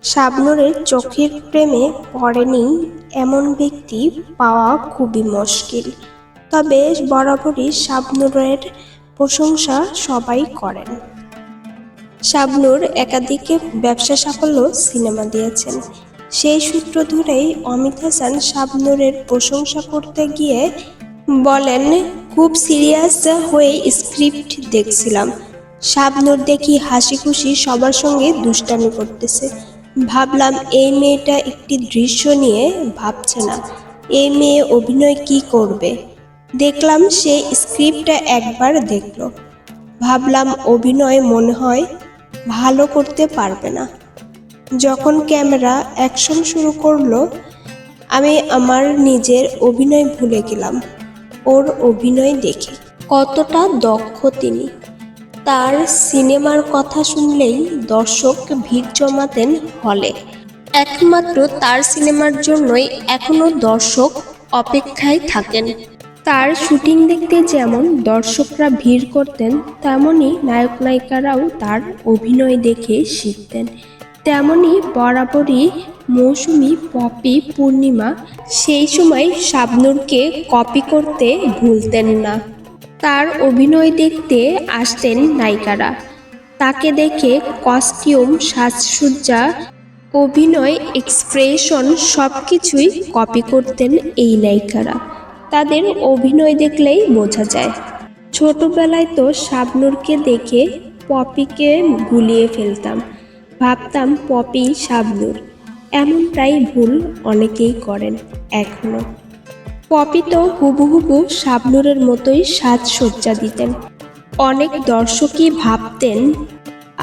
শাবনূরের চোখের প্রেমে পড়েনি এমন ব্যক্তি পাওয়া খুবই মুশকিল। তবে বরাবরই শাবনূরের প্রশংসা সবাই করেন। শাবনূর একাধিক ব্যবসা সাফল্য সিনেমা দিয়েছেন। সেই সূত্র ধরেই অমিত হাসান শাবনূরের প্রশংসা করতে গিয়ে বলেন, খুব সিরিয়াস হয়ে স্ক্রিপ্ট দেখছিলাম। শাবনূর দেখি হাসি খুশি সবার সঙ্গে দুষ্টামি করতেছে। ভাবলাম এই মেয়েটা একটি দৃশ্য নিয়ে ভাবছে না, এই মেয়ে অভিনয় কি করবে। দেখলাম সে স্ক্রিপ্টটা একবার দেখলো। ভাবলাম অভিনয় মনে হয় ভালো করতে পারবে না। যখন ক্যামেরা অ্যাকশন শুরু করলো, আমি আমার নিজের অভিনয় ভুলে গেলাম ওর অভিনয় দেখে। কতটা দক্ষ তিনি। তার সিনেমার কথা শুনলেই দর্শক ভিড় জমাতেন হলে। একমাত্র তার সিনেমার জন্যই এখনো দর্শক অপেক্ষায় থাকেন। তার শুটিং দেখতে যেমন দর্শকরা ভিড় করতেন, তেমনি নায়ক নায়িকারাও তার অভিনয় দেখে শিখতেন। তেমনি বরাবরই মৌসুমী, পপি, পূর্ণিমা সেই সময় শাবনূরকে কপি করতে ভুলতেন না। তার অভিনয় দেখতে আসতেন নায়িকারা। তাকে দেখে কস্টিউম, সাজসজ্জা, অভিনয়, এক্সপ্রেশন সবকিছুই কপি করতেন এই নায়িকারা। তাদের অভিনয় দেখলেই বোঝা যায়। ছোটবেলায় তো শাবনূরকে দেখে পপিকে গুলিয়ে ফেলতাম, ভাবতাম পপি শাবনূর। এমনটাই ভুল অনেকেই করেন এখনো। পপি তো হুবহু শাবনূরের মতোই সাজসজ্জা দিতেন। অনেক দর্শকই ভাবতেন,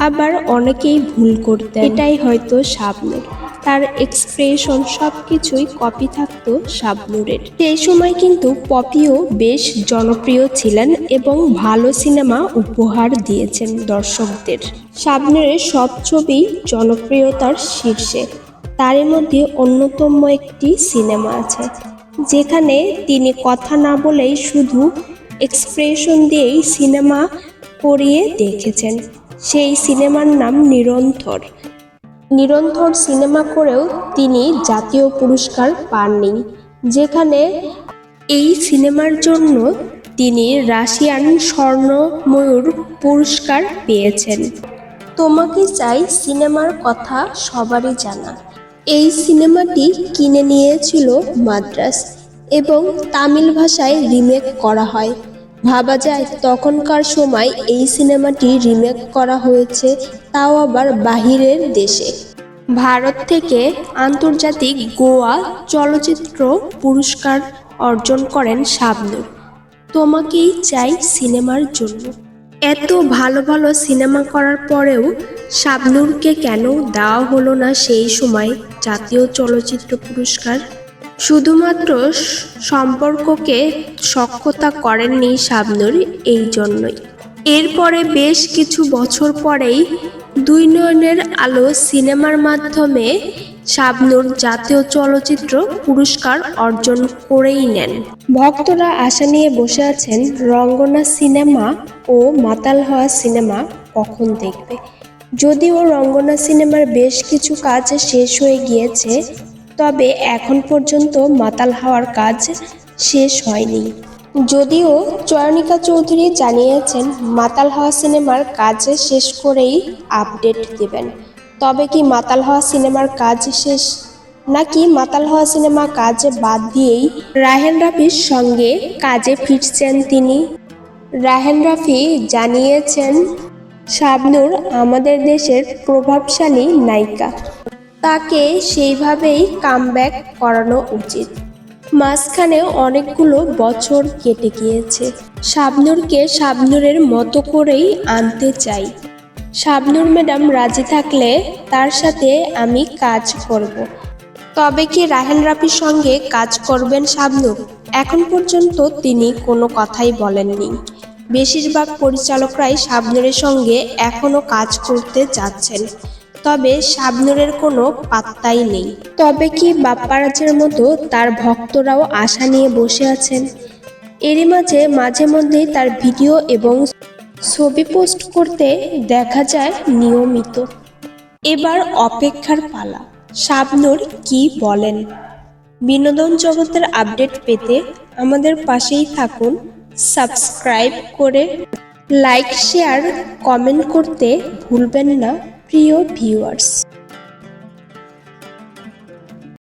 আবার অনেকেই ভুল করতেন এটাই হয়তো শাবনূর। তার এক্সপ্রেশন সবকিছুই কপি থাকতো শাবনূরের। সেই সময় কিন্তু পপিও বেশ জনপ্রিয় ছিলেন এবং ভালো সিনেমা উপহার দিয়েছেন দর্শকদের। শাবনূরের সব ছবি জনপ্রিয়তার শীর্ষে। তারই মধ্যে অন্যতম একটি সিনেমা আছে যেখানে তিনি কথা না বলেই শুধু এক্সপ্রেশন দিয়েই সিনেমা করিয়ে দেখেছেন। সেই সিনেমার নাম নিরন্তর। নিরন্তর সিনেমা করেও তিনি জাতীয় পুরস্কার পাননি, যেখানে এই সিনেমার জন্য তিনি রাশিয়ান স্বর্ণময়ূর পুরস্কার পেয়েছেন। তোমাকে চাই সিনেমার কথা সবারই জানা। এই সিনেমাটি কিনে নিয়েছিল মাদ্রাজ এবং তামিল ভাষায় রিমেক করা হয়। ভাবা যায় তখনকার সময় এই সিনেমাটি রিমেক করা হয়েছে, তাও আবার বাহিরের দেশে। ভারত থেকে আন্তর্জাতিক গোয়া চলচ্চিত্র পুরস্কার অর্জন করেন শাবনূর তোমাকেই চাই সিনেমার জন্য। এত ভালো ভালো সিনেমা করার পরেও শাবনূরকে কেন দেওয়া হলো না সেই সময় জাতীয় চলচ্চিত্র পুরস্কার? শুধুমাত্র সম্পর্ককে সখ্যতা করেননি শাবনূর, এই জন্যই। এরপরে বেশ কিছু বছর পরেই দুই নয়নের আলো সিনেমার মাধ্যমে শাবনূর জাতীয় চলচ্চিত্র পুরস্কার অর্জন করেই নেন। ভক্তরা আশা নিয়ে বসে আছেন রঙ্গনা সিনেমা ও মাতাল হওয়া সিনেমা কখন দেখবে। যদিও রঙ্গনা সিনেমার বেশ কিছু কাজ শেষ হয়ে গিয়েছে, তবে এখন পর্যন্ত মাতাল হওয়ার কাজ শেষ হয়নি। যদিও চয়নিকা চৌধুরী জানিয়েছেন মাতাল হওয়া সিনেমার কাজ শেষ করেই আপডেট দেবেন। তবে কি মাতাল হওয়া সিনেমার কাজ শেষ, নাকি মাতাল হওয়া সিনেমা কাজ বাদ দিয়েই রায়হান রাফির সঙ্গে কাজে ফিরছেন তিনি? রায়হান রাফি জানিয়েছেন, শাবনূর আমাদের দেশের প্রভাবশালী নায়িকা, তাকে সেইভাবেই কামব্যাক করানো উচিত। মাঝখানে অনেকগুলো বছর কেটে গিয়েছে। শাবনূরকে শাবনূরের মতো করেই আনতে চাই। শাবনূর ম্যাডাম রাজি থাকলে তার সাথে আমি কাজ করব। তবে কি রায়হান রাফির সঙ্গে কাজ করবেন শাবনূর? এখন পর্যন্ত তিনি কোনো কথাই বলেননি। বেশিরভাগ পরিচালকরাই শাবনূরের সঙ্গে এখনো কাজ করতে যাচ্ছেন, তবে শাবনূরের কোনো পাত্তাই নেই। তবে কি বাপ্পারাজের মতো তার ভক্তরাও আশা নিয়ে বসে আছেন? এরই মাঝে মাঝে মধ্যেই তার ভিডিও এবং ছবি পোস্ট করতে দেখা যায় নিয়মিত। এবার অপেক্ষার পালা, শাবনূর কি বলেন। বিনোদন জগতের আপডেট পেতে আমাদের পাশেই থাকুন। সাবস্ক্রাইব করে লাইক, শেয়ার, কমেন্ট করতে ভুলবেন না প্রিয় ভিউয়ার্স।